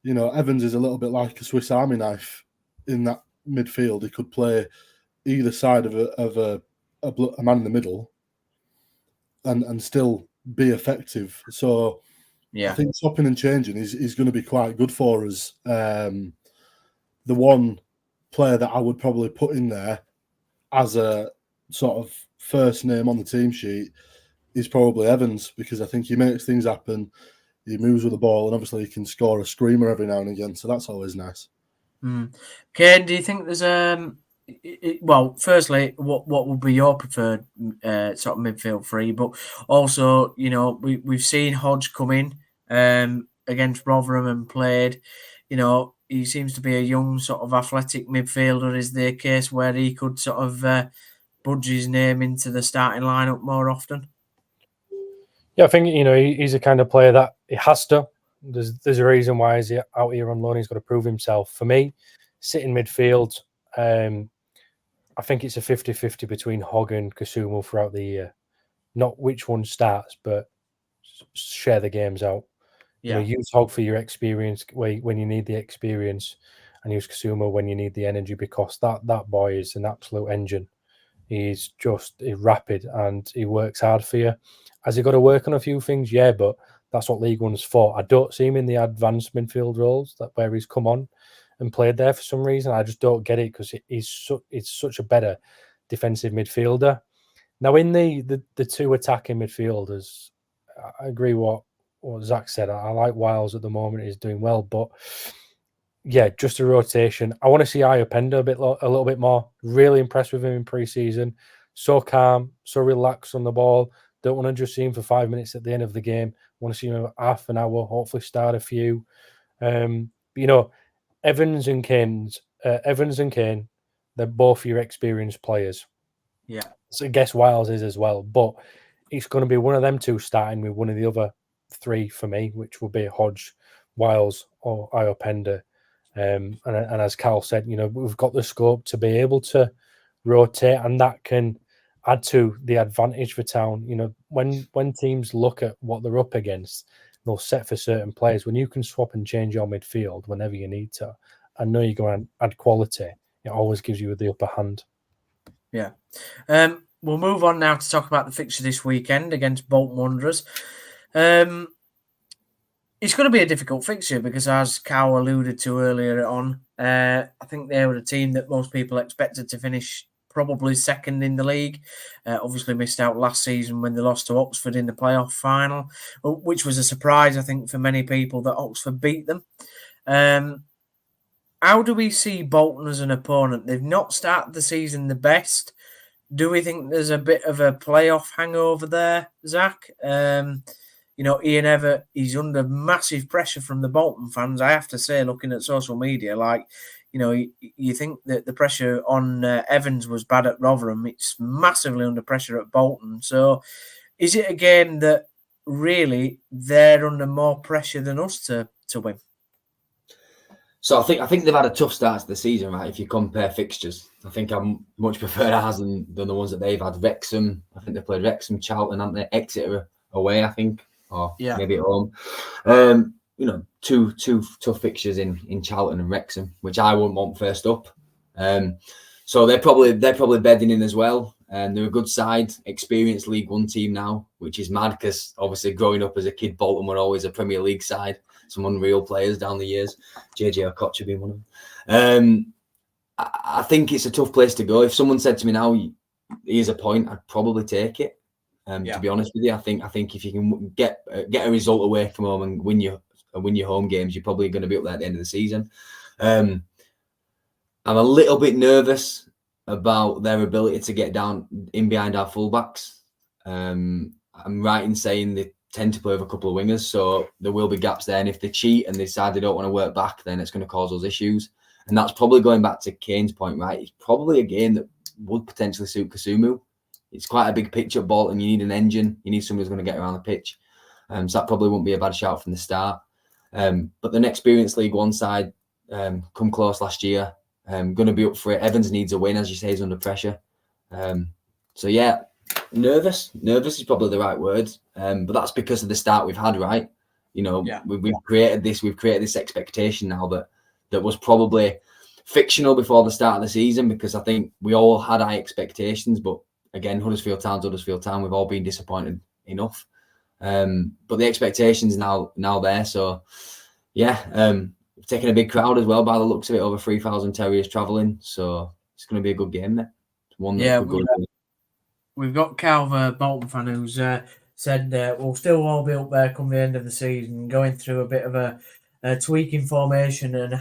Evans is a little bit like a Swiss Army knife in that midfield. He could play either side of a man in the middle and still be effective. So I think swapping and changing is going to be quite good for us. The one player that I would probably put in there as a sort of first name on the team sheet is probably Evans, because I think he makes things happen. He moves with the ball, and obviously he can score a screamer every now and again. So that's always nice. Kaine, do you think there's well, firstly, what would be your preferred sort of midfield 3? But also, we've seen Hodge come in against Rotherham and played. He seems to be a young sort of athletic midfielder. Is there a case where he could sort of budge his name into the starting lineup more often? Yeah, I think he's the kind of player that he has to. There's a reason why he's out here on loan. He's got to prove himself. For me, sitting midfield, I think it's a 50-50 between Hogg and Kasumu throughout the year. Not which one starts, but share the games out. Yeah. Use Hogg for your experience when you need the experience, and use Kasumu when you need the energy, because that boy is an absolute engine. He's rapid and he works hard for you. Has he got to work on a few things? Yeah, but that's what League One's for. I don't see him in the advanced midfield roles where he's come on and played there for some reason. I just don't get it, because he's such a better defensive midfielder. Now, in the 2 attacking midfielders, I agree what Zach said. I like Wiles at the moment. He's doing well, but yeah, just a rotation. I want to see Iopenda a little bit more. Really impressed with him in pre-season. So calm, so relaxed on the ball. Don't want to just see him for 5 minutes at the end of the game. Want to see him half an hour, hopefully start a few. Evans and Kaine, they're both your experienced players. Yeah. So I guess Wiles is as well, but it's going to be one of them two starting with one of the other three for me, which will be Hodge, Wiles, or Iopenda. And as Carl said, we've got the scope to be able to rotate, and that can add to the advantage for Town. When teams look at what they're up against, they'll set for certain players. When you can swap and change your midfield whenever you need to, and know you're going to add quality, it always gives you the upper hand. Yeah. We'll move on now to talk about the fixture this weekend against Bolton Wanderers. It's going to be a difficult fixture because, as Cow alluded to earlier on, I think they were a team that most people expected to finish probably second in the league. Obviously missed out last season when they lost to Oxford in the playoff final, which was a surprise, I think, for many people that Oxford beat them. How do we see Bolton as an opponent? They've not started the season the best. Do we think there's a bit of a playoff hangover there, Zach? Ian Evatt, he's under massive pressure from the Bolton fans. I have to say, looking at social media, you think that the pressure on Evans was bad at Rotherham. It's massively under pressure at Bolton. So is it again that really they're under more pressure than us to win? So I think they've had a tough start to the season, right? If you compare fixtures, I think I much prefer ours than the ones that they've had. Wrexham, I think they played Wrexham, Charlton, haven't they? Exeter away, I think, or maybe at home. Two tough fixtures in Charlton and Wrexham, which I wouldn't want first up. So they're probably bedding in as well. And they're a good side, experienced League One team now, which is mad because obviously growing up as a kid, Bolton were always a Premier League side. Some unreal players down the years, JJ Okocha being one of them. I think it's a tough place to go. If someone said to me now, here's a point, I'd probably take it. To be honest with you, I think if you can get a result away from home and win your home games, you're probably going to be up there at the end of the season. I'm a little bit nervous about their ability to get down in behind our fullbacks. I'm right in saying they tend to play with a couple of wingers, so there will be gaps there. And if they cheat and they decide they don't want to work back, then it's going to cause us issues. And that's probably going back to Kaine's point, right? It's probably a game that would potentially suit Kasumu. It's quite a big pitch at Bolton. You need an engine. You need somebody who's going to get around the pitch. So that probably won't be a bad shout from the start. But the experienced League One side come close last year. Going to be up for it. Evans needs a win, as you say, he's under pressure. Nervous is probably the right word. But that's because of the start we've had, right? We've created this expectation now that was probably fictional before the start of the season, because I think we all had high expectations. But again, Huddersfield Town, we've all been disappointed enough. But the expectations now there. So we've taken a big crowd as well by the looks of it, over 3,000 Terriers travelling. So it's going to be a good game there. One that could go. We've got Calver, Bolton fan, who's said we'll still all be up there come the end of the season, going through a bit of a tweaking formation and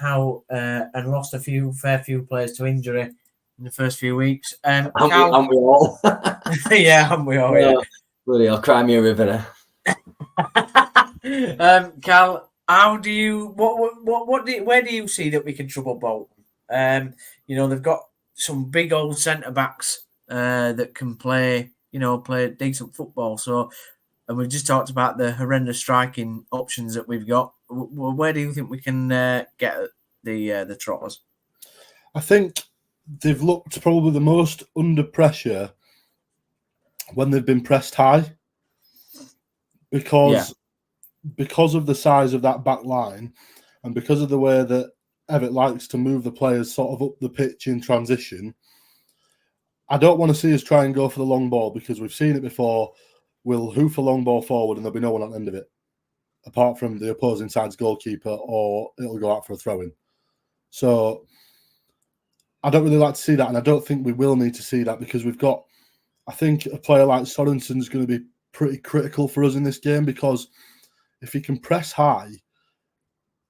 and lost a fair few players to injury in the first few weeks. Aren't we all? Yeah, aren't we all? Yeah. Bloody hell, cry me a river there. Cal, how do you where do you see that we can trouble Bolton? They've got some big old centre backs that can play decent football. So, and we've just talked about the horrendous striking options that we've got. Where do you think we can get the Trotters? I think they've looked probably the most under pressure when they've been pressed high, because of the size of that back line and because of the way that Evatt likes to move the players sort of up the pitch in transition. I don't want to see us try and go for the long ball, because we've seen it before. We'll hoof a long ball forward and there'll be no one at the end of it, apart from the opposing side's goalkeeper, or it'll go out for a throw-in. So I don't really like to see that, and I don't think we will need to see that, because we've got, I think a player like Sorensen's going to be pretty critical for us in this game, because if he can press high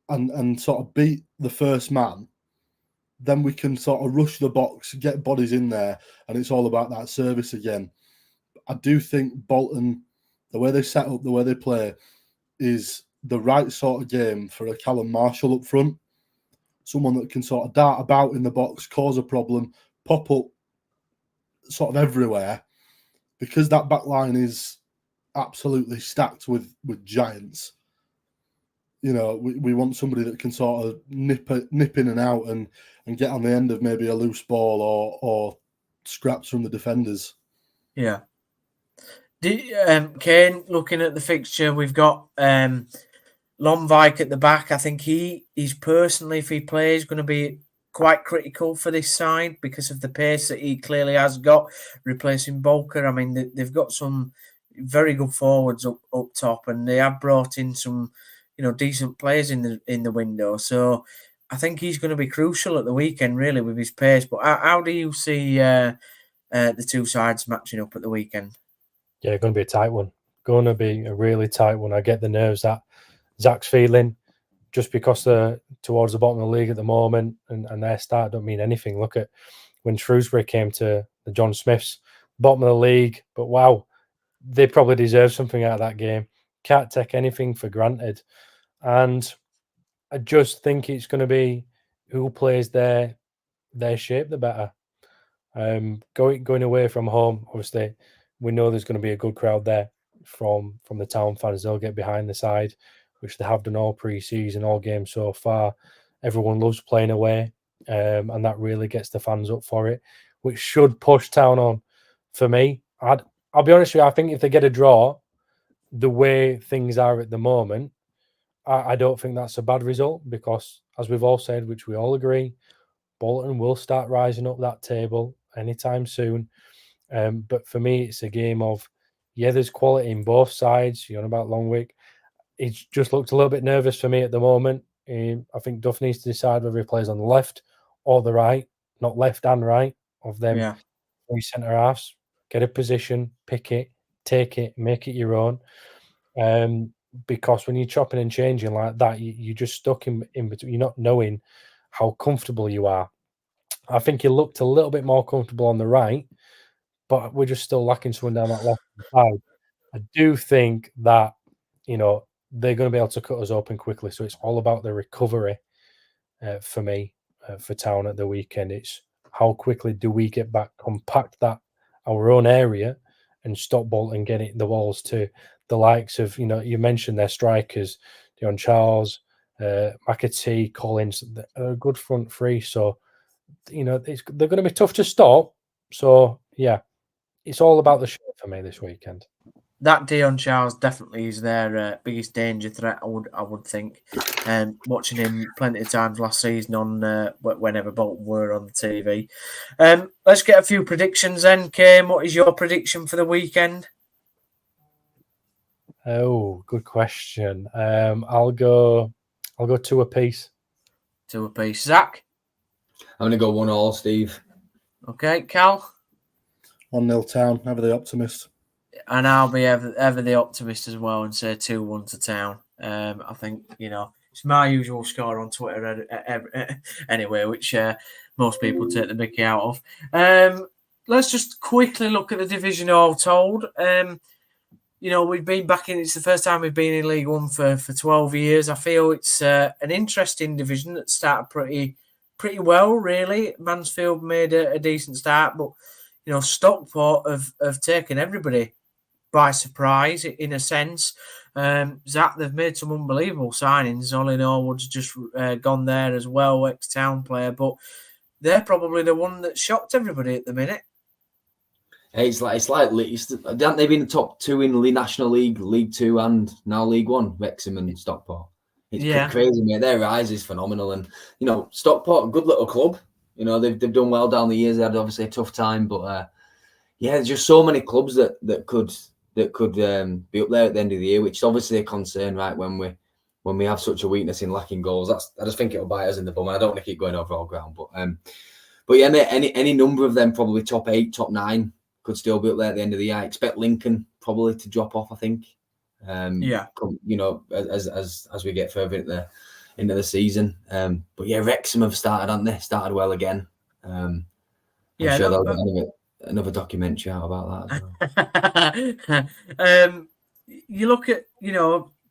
and sort of beat the first man, then we can sort of rush the box, get bodies in there, and it's all about that service again. I do think Bolton, the way they set up, the way they play, is the right sort of game for a Callum Marshall up front. Someone that can sort of dart about in the box, cause a problem, pop up sort of everywhere, because that back line is absolutely stacked with giants. You know, we want somebody that can sort of nip in and out and get on the end of maybe a loose ball or scraps from the defenders. Yeah. Kaine, looking at the fixture, we've got Lomvik at the back. I think he's personally, if he plays, going to be quite critical for this side because of the pace that he clearly has got, replacing Bolker. I mean, they've got some very good forwards up top, and they have brought in some, decent players in the window. So I think he's going to be crucial at the weekend, really, with his pace. But how do you see the two sides matching up at the weekend? Yeah, going to be a tight one. Going to be a really tight one. I get the nerves that Zach's feeling just because they're towards the bottom of the league at the moment and their start don't mean anything. Look at when Shrewsbury came to the John Smiths, bottom of the league, but wow, they probably deserve something out of that game. Can't take anything for granted. And I just think it's going to be who plays their shape the better. Going away from home, obviously, we know there's going to be a good crowd there from the town fans. They'll get behind the side, which they have done all pre-season, all games so far. Everyone loves playing away, and that really gets the fans up for it, which should push Town on. For me, I'll be honest with you, I think if they get a draw, the way things are at the moment, I don't think that's a bad result because, as we've all said, which we all agree, Bolton will start rising up that table anytime soon. But for me, it's a game of, there's quality in both sides. You're on about Longwick. He just looked a little bit nervous for me at the moment. I think Duff needs to decide whether he plays on the left or the right, not left and right of them three centre halves. Get a position, pick it, take it, make it your own. Because when you're chopping and changing like that, you're just stuck in between. You're not knowing how comfortable you are. I think he looked a little bit more comfortable on the right, but we're just still lacking someone down that left side. I do think that, they're going to be able to cut us open quickly. So it's all about the recovery for me, for Town at the weekend. It's how quickly do we get back, compact that our own area and stop Bolton getting the balls to the likes of, you mentioned their strikers, Dion Charles, McAtee, Collins, a good front three. So, they're going to be tough to stop. So, yeah, it's all about the show for me this weekend. That Dion Charles definitely is their biggest danger threat, I would think. Watching him plenty of times last season on whenever Bolton were on the TV. Let's get a few predictions then. Kaine, what is your prediction for the weekend? Oh, good question. I'll go 2 apiece. 2 apiece. Zach? I'm going to go 1-1, Steve. Okay, Cal? 1-0 Town, ever the optimist. And I'll be ever the optimist as well and say 2-1 to Town. I think, it's my usual score on Twitter anyway, which most people take the mickey out of. Let's just quickly look at the division all told. We've been back in, it's the first time we've been in League One for 12 years. I feel it's an interesting division that started pretty well, really. Mansfield made a decent start, but, Stockport have taken everybody by surprise, in a sense. Zach, they've made some unbelievable signings. Ollie Norwood's just gone there as well, ex-Town player, but they're probably the one that shocked everybody at the minute. It's like haven't they been the top 2 in the National League, League 2, and now League 1, Wrexham and Stockport? It's crazy, mate. Their rise is phenomenal, and Stockport, a good little club. They've done well down the years. They had obviously a tough time, but there's just so many clubs that could be up there at the end of the year, which is obviously a concern, right? When we have such a weakness in lacking goals, I just think it'll bite us in the bum. And I don't want to keep going over all ground, but yeah, mate, any number of them, probably top 8, top 9, could still be up there at the end of the year. I expect Lincoln probably to drop off, I think. As we get further into the season. But yeah, Wrexham have started, haven't they? Started well again. I'm sure they'll get out of it. another documentary out about that as well. You look at,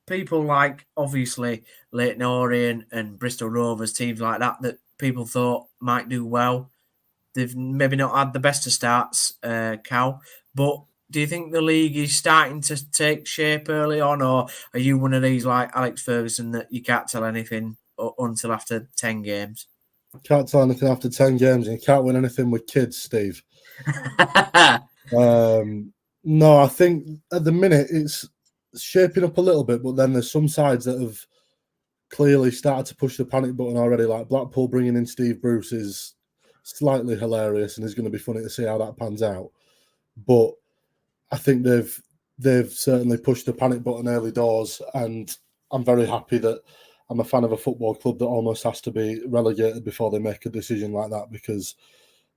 people like, obviously, Leyton Orient and Bristol Rovers, teams like that people thought might do well. They've maybe not had the best of starts, Cal, but do you think the league is starting to take shape early on, or are you one of these like Alex Ferguson that you can't tell anything until after 10 games? Can't tell anything after 10 games, and you can't win anything with kids, Steve. No, I think at the minute it's shaping up a little bit, but then there's some sides that have clearly started to push the panic button already. Like Blackpool bringing in Steve Bruce is slightly hilarious, and it's going to be funny to see how that pans out. But I think they've certainly pushed the panic button early doors, and I'm very happy that I'm a fan of a football club that almost has to be relegated before they make a decision like that, because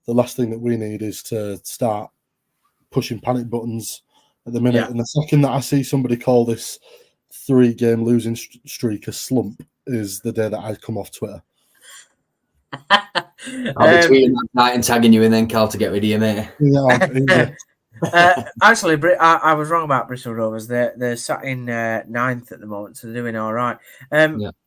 the last thing that we need is to start pushing panic buttons at the minute. Yeah. And the second that I see somebody call this 3-game losing streak a slump is the day that I come off Twitter. I'll be tweeting that night and tagging you in then, Cal, to get rid of you, mate. Yeah, actually, I was wrong about Bristol Rovers. They're sat in 9th at the moment, so they're doing all right.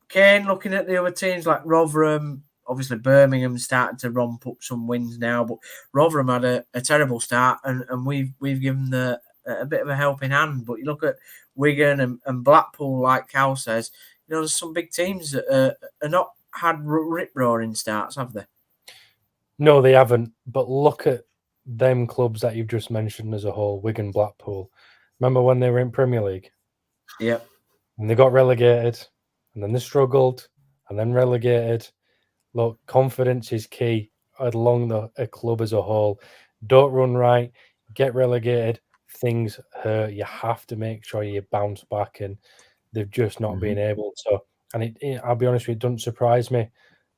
Kaine, looking at the other teams like Rotherham, obviously Birmingham started to romp up some wins now, but Rotherham had a terrible start, and we've given them a bit of a helping hand. But you look at Wigan and Blackpool, like Cal says, there's some big teams that are not had rip-roaring starts, have they? No, they haven't. But look at them clubs that you've just mentioned as a whole, Wigan, Blackpool. Remember when they were in Premier League? Yep. And they got relegated, and then they struggled, and then relegated. Look, confidence is key along a club as a whole. Don't run right, get relegated, things hurt. You have to make sure you bounce back, and they've just not been able to. And I'll be honest with you, it doesn't surprise me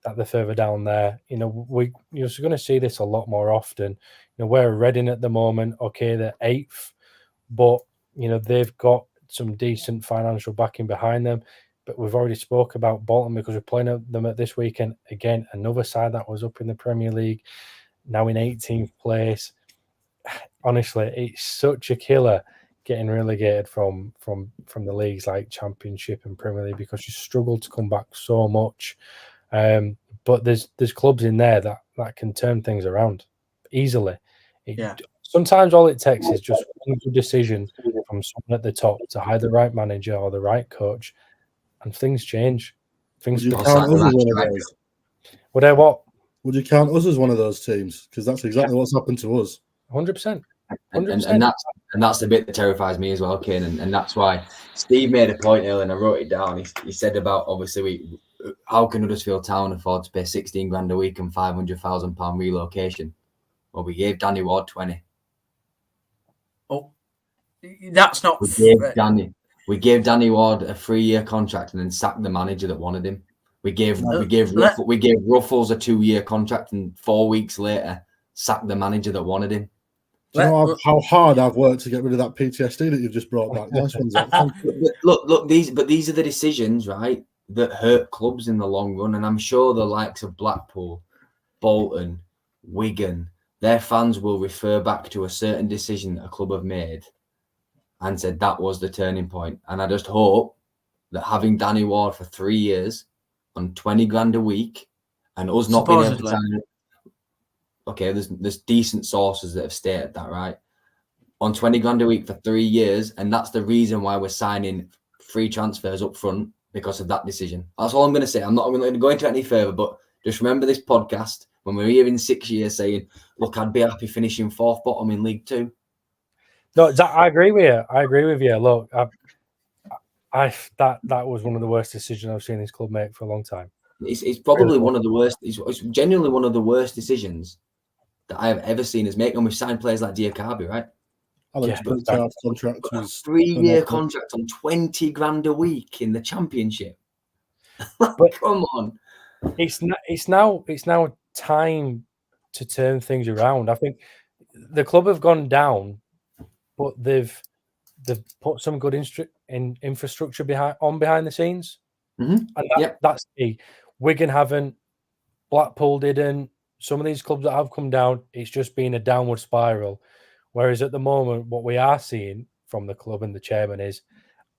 that they're further down there. You're going to see this a lot more often. We're Reading at the moment. Okay, they're 8th, but they've got some decent financial backing behind them. But we've already spoke about Bolton because we're playing them at this weekend. Again, another side that was up in the Premier League, now in 18th place. Honestly, it's such a killer getting relegated from the leagues like Championship and Premier League, because you struggle to come back so much. But there's clubs in there that can turn things around easily. Sometimes all it takes is just one good decision from someone at the top to hire the right manager or the right coach, and things change. Would you count us as one of those? Would you count us as one of those teams? Because that's exactly what's happened to us. 100%. And that's the bit that terrifies me as well, Kaine, and that's why Steve made a point earlier, and I wrote it down. He said about, obviously, how can Huddersfield Town afford to pay 16 grand a week and £500,000 relocation? Well, we gave Danny Ward 20. Oh, that's not. We gave Danny Ward a 3-year contract and then sacked the manager that wanted him. We gave Ruffles a 2-year contract, and 4 weeks later sacked the manager that wanted him. Do you know how hard I've worked to get rid of that PTSD that you've just brought back? Nice ones. Look, these are the decisions, right, that hurt clubs in the long run. And I'm sure the likes of Blackpool, Bolton, Wigan, their fans will refer back to a certain decision that a club have made and said that was the turning point. And I just hope that having Danny Ward for 3 years on 20 grand a week and us not being able to sign. Okay, there's decent sources that have stated that, right? On 20 grand a week for 3 years, and that's the reason why we're signing free transfers up front, because of that decision. That's all I'm going to say. I'm not going to go into it any further, but just remember this podcast when we're here in 6 years saying, look, I'd be happy finishing 4th bottom in League 2. No, I agree with you. Look, that was one of the worst decisions I've seen this club make for a long time. It's probably one of the worst. It's genuinely one of the worst decisions that I have ever seen us make. And we've signed players like Diakabi, right? Contract was 3-year contract on 20 grand a week in the Championship. But come on, it's now time to turn things around. I think the club have gone down, but they've put some good infrastructure behind the scenes, and that's key. Wigan haven't, Blackpool didn't, some of these clubs that have come down, it's just been a downward spiral. Whereas at the moment, what we are seeing from the club and the chairman is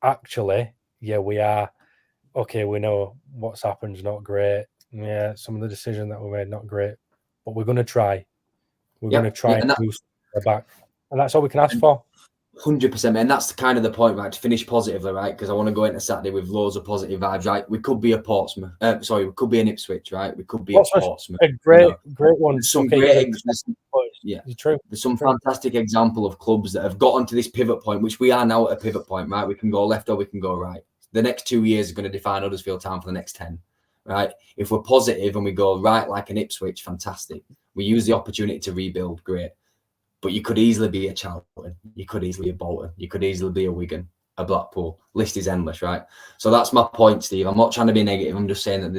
actually, yeah, we are okay. We know what's happened is not great. Yeah, some of the decisions that were made not great, but we're going to try. We're going to try and do something back, and that's all we can ask for. 100%, man. That's kind of the point, right? To finish positively, right? Because I want to go into Saturday with loads of positive vibes, right? We could be a Portsmouth. We could be an Ipswich, right? We could be a Portsmouth. A great one. Some yeah, true. There's some fantastic example of clubs that have gotten to this pivot point, which we are now at a pivot point, right? We can go left or we can go right. The next 2 years are going to define Huddersfield Town for the next 10, right? If we're positive and we go right like an Ipswich, fantastic. We use the opportunity to rebuild, great. But you could easily be a Charlton, you could easily be a Bolton, you could easily be a Wigan, a Blackpool. List is endless, right? So that's my point, Steve. I'm not trying to be negative. I'm just saying that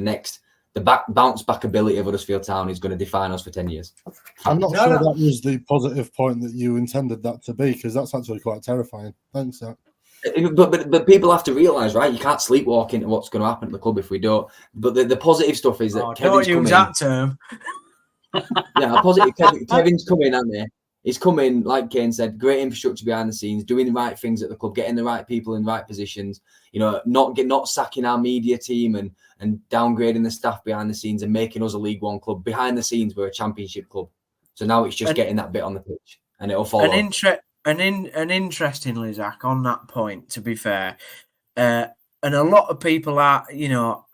the bounce back ability of Huddersfield Town is going to define us for 10 years. I'm not sure that was the positive point that you intended that to be, because that's actually quite terrifying. Thanks, Zach. But people have to realise, right? You can't sleepwalk into what's going to happen at the club if we don't. But the positive stuff is that Kevin's don't use that term. Yeah, positive. Kevin's coming, hasn't he? He's coming, like Kaine said, great infrastructure behind the scenes, doing the right things at the club, getting the right people in the right positions. You know, not sacking our media team and downgrading the staff behind the scenes and making us a League One club. Behind the scenes, we're a Championship club. So now it's just getting that bit on the pitch, and it'll follow. And interestingly, Zach, on that point, to be fair, and a lot of people are, you know,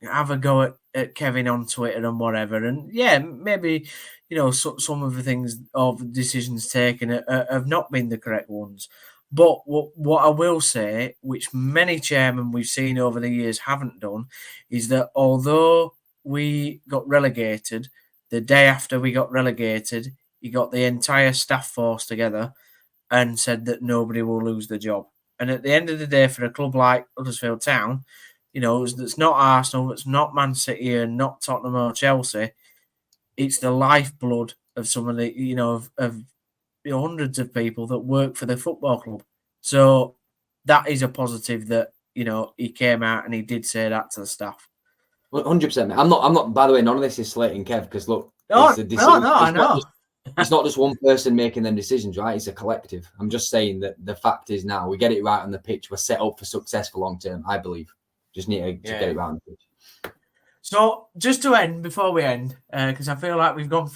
have a go at Kevin on Twitter and whatever, and yeah, maybe, you know, some of the things or the decisions taken have not been the correct ones. But what I will say, which many chairmen we've seen over the years haven't done, is that although we got relegated, the day after we got relegated, he got the entire staff force together and said that nobody will lose the job. And at the end of the day, for a club like Huddersfield Town, you know, it's not Arsenal, it's not Man City and not Tottenham or Chelsea. It's the lifeblood of some of the, you know, of hundreds of people that work for the football club. So that is a positive that, you know, he came out and he did say that to the staff. 100%. I'm not. By the way, none of this is slating Kev, because look, I know. It's not just one person making them decisions, right? It's a collective. I'm just saying that the fact is now we get it right on the pitch. We're set up for success for long term, I believe. Just need to get it right on the pitch. So just to end, before we end, because I feel like we've gone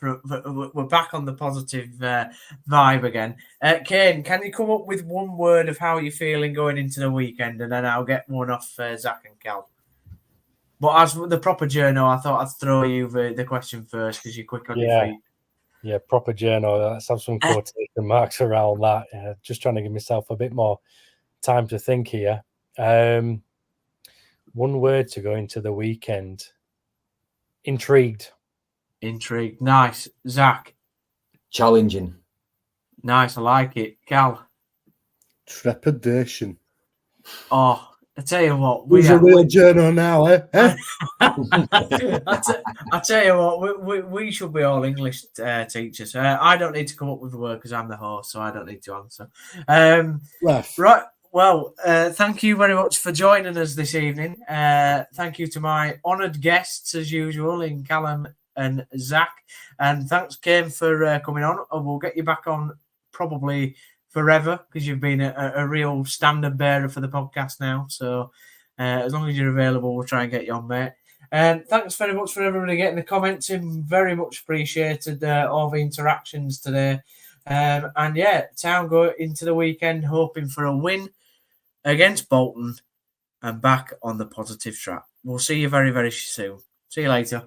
we're back on the positive vibe again. Kaine, can you come up with one word of how you're feeling going into the weekend, and then I'll get one off Zach and Cal. But as the proper journal, I thought I'd throw you the question first because you're quick on your feet. Yeah, proper journal. Let's have some quotation marks around that. Just trying to give myself a bit more time to think here. One word to go into the weekend. Intrigued. Intrigued. Nice. Zach. Challenging. Nice. I like it. Cal. Trepidation. Oh, I tell you what. Who's a real journal now, eh? I tell you what, we should be all English teachers. I don't need to come up with the word because I'm the host, so I don't need to answer. Right. Well, thank you very much for joining us this evening. Thank you to my honoured guests, as usual, in Callum and Zach. And thanks, Kaine, for coming on. And we'll get you back on probably forever because you've been a real standard bearer for the podcast now. So as long as you're available, we'll try and get you on, mate. And thanks very much for everybody getting the comments in. Very much appreciated all the interactions today. And yeah, Town go into the weekend hoping for a win against Bolton and back on the positive track. We'll see you very, very soon. See you later.